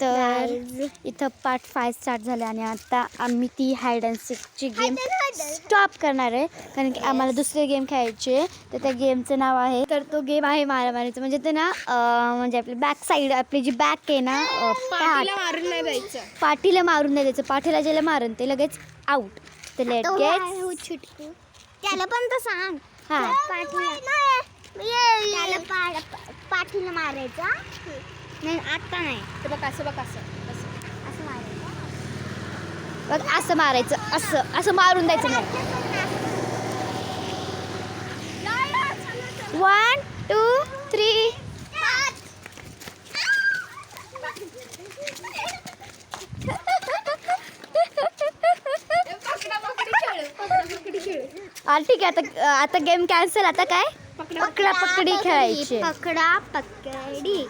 तर इथं part 5 start झाले आणि आता आम्ही ती हाईड अँड सीकची गेम स्टॉप करणार आहे कारण की आम्हाला दुसरे गेम खेळायचे. तर त्या गेमचं नाव आहे, तर तो गेम आहे मारामारीचं. म्हणजे ते ना म्हणजे आपली बॅक साईड, आपली जी बॅक आहे ना, पाठीला मारून नाही द्यायचं. पाठीला मारून नाही द्यायचं. पाठीला ज्याला मारून ते लगेच आउट. तर लेट गेट त्याला पण तर सांग. हां पाठीला मारायचा नाही, आता नाही. तर बघ असं बघ असं असं मारायचं. बघ असं मारायचं, असं असं मारून द्यायचं नाही. 1 2 3 ठीक आहे. आता गेम कॅन्सल. आता काय पकडा पकडी खेळायची. पकडा पकडी.